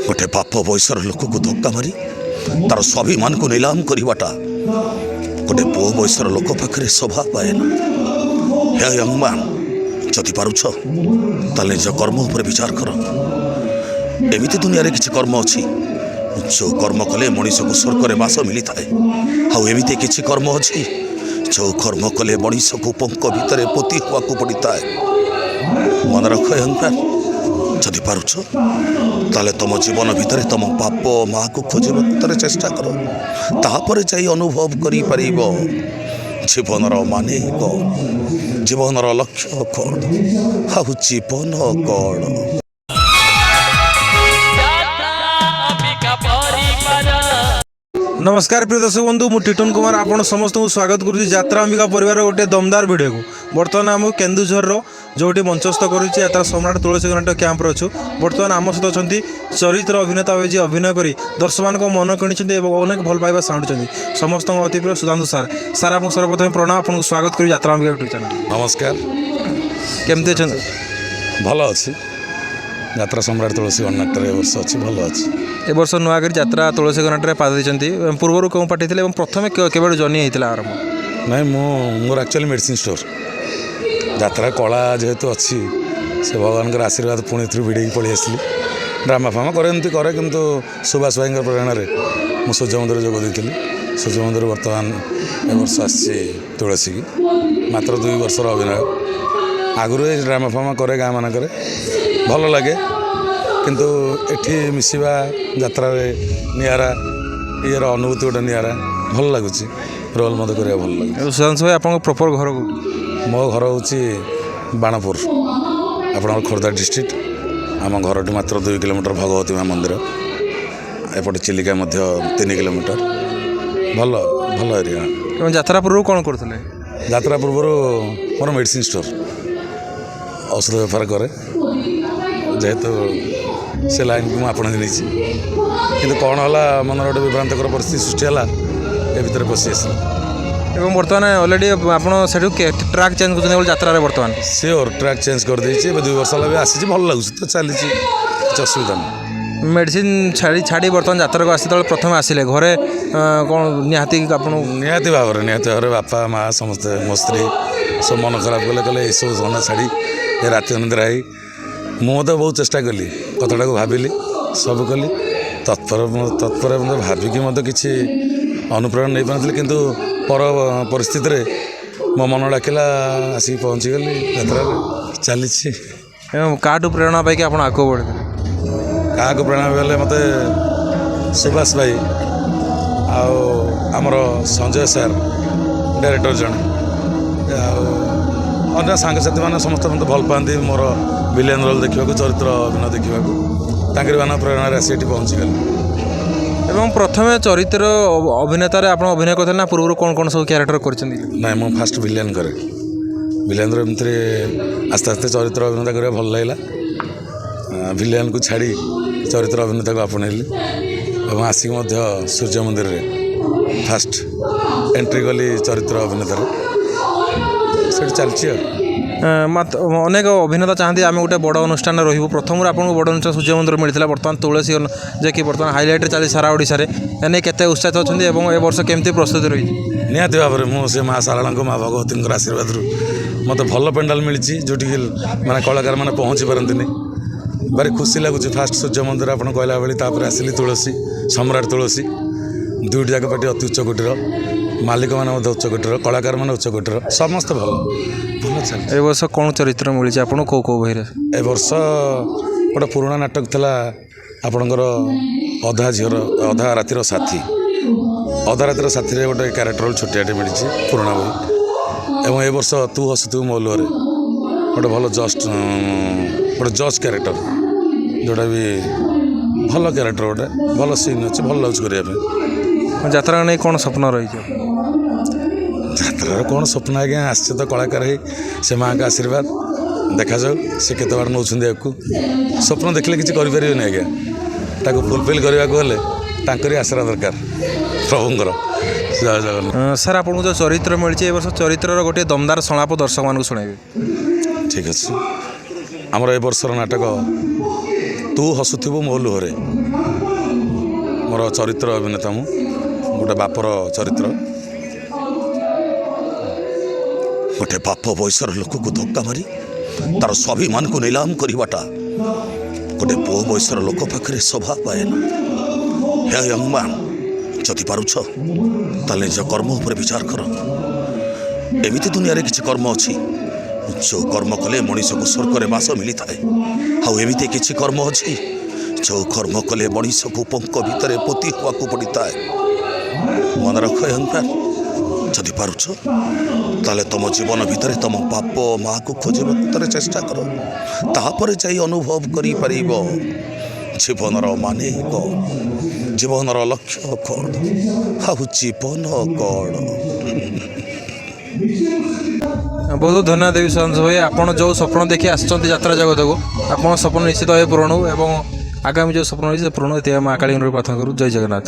गोटे पाप बयसर लोक को धक्का मारी तार स्वाभिमान को नीलाम करवाटा गोटे पु बयसर लोक पाखे शोभा पाए ना। हे यंग मैन जदि पारुछ ताले निज कर्म उपर विचार कर। एमिति दुनिया रे किछि कर्म अछि जो कर्म कले मनीष को स्वर्ग रे वास मिली थाए। हाउ एमिति किछि कर्म अछि जो कर्म कले मनीष को पंख भितर पोती हुआ को पड़ी थाए। मन रख यंग मैन जदि पारुछ ताले तुम जीवन भितर तुम पाप माँ को खोजा चेष्टा कर तापर जाई अनुभव करि परिबो जीवनर माने कौन जीवनर लक्ष्य कौन हाउ जीवन कौन। नमस्कार प्रिय दर्शक बंधु मु टिटन कुमार आपण समस्त को स्वागत करुच्ची यात्रा अंबिका परिवार गोटे दमदार भिडियो को। बर्तमान आम केन्दुझर जोटी मंचस्थ करुच्ची यात्रा सम्राट तुलसी नाट्य कैंप अच्छु। बर्तमान आम सहित अच्छा चरित्र अभिनेता भाई जी अभिनय कर दर्शक मान मन किणी अनेक भल पाइबा चाहूँ समस्त अति प्रिय सुधांशु सार सार आपको सर्वप्रथम प्रणाम आपको स्वागत करी यात्रा अंबिका यूट्यूब चैनल। नमस्कार केमती अच्छा भल अच्छी यात्रा सम्राट तुलसी नाट्य वर्ष अच्छी भल अच्छी ए वर्ष नुआ कर यात्रा तुलसी नाट्य पाद देती पूर्वर कौन पार्टी थे प्रथम केवल जर्नी होता आरंभ नाई मोर एक्चुअली मेडिसिन स्टोर यात्रा कला जेहेतु अच्छी से भगवान आशीर्वाद पुणी थ्रू भिड़ी पलि आसली ड्रामा फामा करे एमती करे किंतु सुभाष भाई प्रेरणा मुझे सूर्य मंदिर जोग देती सूर्य मंदिर बर्तमान ए वर्ष आसी तुलसी की मात्र 2 वर्षर अभिनय आगु ड्रामा फामा करे गाँ मानक भल लगे किंतु एठी मिसिबा यात्रा नियारा यार अनुभूति गोटे नियारा भल लगुच रोल मत कर भल लगे। सुधांशु भाई आप प्रॉपर घर को मो घर हूँ बाणपुर आप खोर्धा डिस्ट्रिक्ट आम घर मात्र 2 किलोमीटर भगवती माँ मंदिर एपटे चिलिका 3 किलोमीटर भल भल एरिया। यात्रा पूर्व कौन करते यात्रा पूर्व मोर मेडिसिन स्टोर औषध बेपार करे जेहेतु से लाइन को मुझे कि कौन है मन गोटे विभ्रांतकर परिस्थिति सृष्टि है भितर पशि आस बर्तमान अलरेडी आप ट्राक चेंज कर यात्रा बर्तमान सियोर ट्राक चेंज कर देछि 2 वर्ष भी आसी भल लगुच तो चली असुविधा नहीं। मेडिसिन छाड़ी बर्तमान यात्रा को आसी प्रथम आसिले घरे कौन निहाती निहाती भाव में बापा माँ समस्ते मो स्त्री सब मन खराब कले कले ये सब धंदा छाड़ी राति अनिद्रा है मुझे बहुत चेष्टा कली कथटा को भाविली सब कली तत्पर मतलब भाविकी मत कि अनुप्रेरणा नहीं पारी किंतु पर परिस्थिति रे मो मन डाकिला आसिक पहुँची गली यात्रा चली काटू प्रेरणा पाई आप आगे बढ़े क्या प्रेरणा पाइले मत सुभाष भाई आमर संजय सार डायरेक्टर जन अन्य सांगसाथी मैंने समस्त मत भल पाती मोर विलेन रोल देखा चरित्र अभिनय देखा मान प्रेरणा आसी पहुँची गली। एवं प्रथम चरित्र अभिनेतार आप अभिनय करते ना पूर्व कौन कौन सब क्यारेक्टर कर ना मु फास्ट विलेन करे विलेन एमती आस्ते आस्ते चरित्र अभिनेता करा भल लगे विलेन को छाड़ी चरित्र अभिनेता को आपणेली और आसिक सूर्य मंदिर रे फास्ट एंट्री कली चरित्र अभिनेतार से चलती अनेक अभिनेता चाहती आम गोटे बड़ अनुष्ठान रही प्रथम आपको बड़ अनुष्ठान सूर्य मंदिर मिलता बर्तमान तुलसी जे कि बर्तमान हाइलाइट चली सारा ओडिशा रे एने केते उत्साहित अच्छा ए वर्ष केमती प्रस्तुति रही निहाती भाव में मुझे माँ सारा माँ भगवती आशीर्वाद मत भल पेंडाल मिली जोटि माने कलाकार मैंने पहुँची पारती भारी खुशी लगुच फास्ट सूर्य मंदिर आप कहला भाई आसिली तुलसी सम्राट तुलसी 2टी जाक पार्टी अति उच्च कोटीर मालिक मैंने उच्च कोटीर कलाकार मैंने उच्च कोटीर समस्त भल भल चल। ए वर्ष कौन चरित्र मिली आपको कौ कौ बही ए वर्ष गोटे पुराणा नाटक था आपणकर अधा झीर अधा रातिर साथी अधा रातिर साथी गोटे क्यारेक्टर छोटियाटे मिली पुराणा बही एवं ए वर्ष तू हस तू मौलुअरे गोटे भल जस्ट गोटे जज क्यारेक्टर जोटा भी भल क्यारेक्टर गोटे भल सीन अच्छे भल लगे करने यात्रा नहीं कौन स्वप्न रही यात्रार कौन स्वप्न आज्ञा आसছে तो कलाकार से माँ का आशीर्वाद देखा जाऊ से केत बार नौ स्वप्न देखले किसी करें आज्ञा ताको फुलफिल करने को हेल्ले आशीर्वाद दरकार प्रभुंर जय जगन्नाथ। सर आपको जो चरित्र मिली वर्ष चरित्र गोटे दमदार संलाप दर्शक मान शुणाइबे। ठीक अच्छे आमर ए वर्षर नाटक ତୁ ହସୁଥିବୁ ମୋ ଲୁହରେ। ମୋର ଚରିତ୍ର ଅଭିନେତା ମୁଁ, ଗୋଟେ ବାପର ଚରିତ୍ର। ଗୋଟେ ବାପ ବୟସର ଲୋକକୁ ଧକ୍କା ମାରି ତାର ସ୍ୱାଭିମାନକୁ ନିଲାମ କରିବାଟା ଗୋଟେ ପୁଅ ବୟସର ଲୋକ ପାଖରେ ଶୋଭା ପାଏନା। ହେ ୟଙ୍ଗ ମ୍ୟାନ୍, ଯଦି ପାରୁଛ ତାହେଲେ ନିଜ କର୍ମ ଉପରେ ବିଚାର କର। ଏମିତି ଦୁନିଆରେ କିଛି କର୍ମ ଅଛି ଯେଉଁ କର୍ମ କଲେ ମଣିଷକୁ ସ୍ୱର୍ଗରେ ବାସ ମିଳିଥାଏ, ଆଉ ଏମିତି କିଛି କର୍ମ ଅଛି ଯେଉଁ କର୍ମ କଲେ ମଣିଷକୁ ପଙ୍କ ଭିତରେ ପୋତି ହେବାକୁ ପଡ଼ିଥାଏ। ମନେ ରଖ ୟଙ୍ଗ ମ୍ୟାନ୍, ଯଦି ପାରୁଛ ତାହେଲେ ତୁମ ଜୀବନ ଭିତରେ ତୁମ ବାପ ମାଆକୁ ଖୋଜିବାକୁ ଥରେ ଚେଷ୍ଟା କର। ତାପରେ ଯାଇ ଅନୁଭବ କରିପାରିବ ଜୀବନର ମାନେ କ'ଣ, ଜୀବନର ଲକ୍ଷ୍ୟ କ'ଣ, ଆଉ ଜୀବନ କ'ଣ। ବହୁତ ବହୁତ ଧନ୍ୟବାଦ ଦେବି ସୁଧାଂଶୁ ଭାଇ। ଆପଣ ଯେଉଁ ସ୍ୱପ୍ନ ଦେଖି ଆସିଛନ୍ତି ଯାତ୍ରା ଜଗତକୁ, ଆପଣଙ୍କ ସ୍ୱପ୍ନ ନିଶ୍ଚିତ ଭାବେ ପୂରଣ ହେଉ ଏବଂ ଆଗାମୀ ଯେଉଁ ସ୍ୱପ୍ନ ରହିଛି ସେ ପୂରଣ ହୋଇଥିବା ମା କାଳୀଙ୍କର ପ୍ରାର୍ଥନା କରୁ। ଜୟ ଜଗନ୍ନାଥ।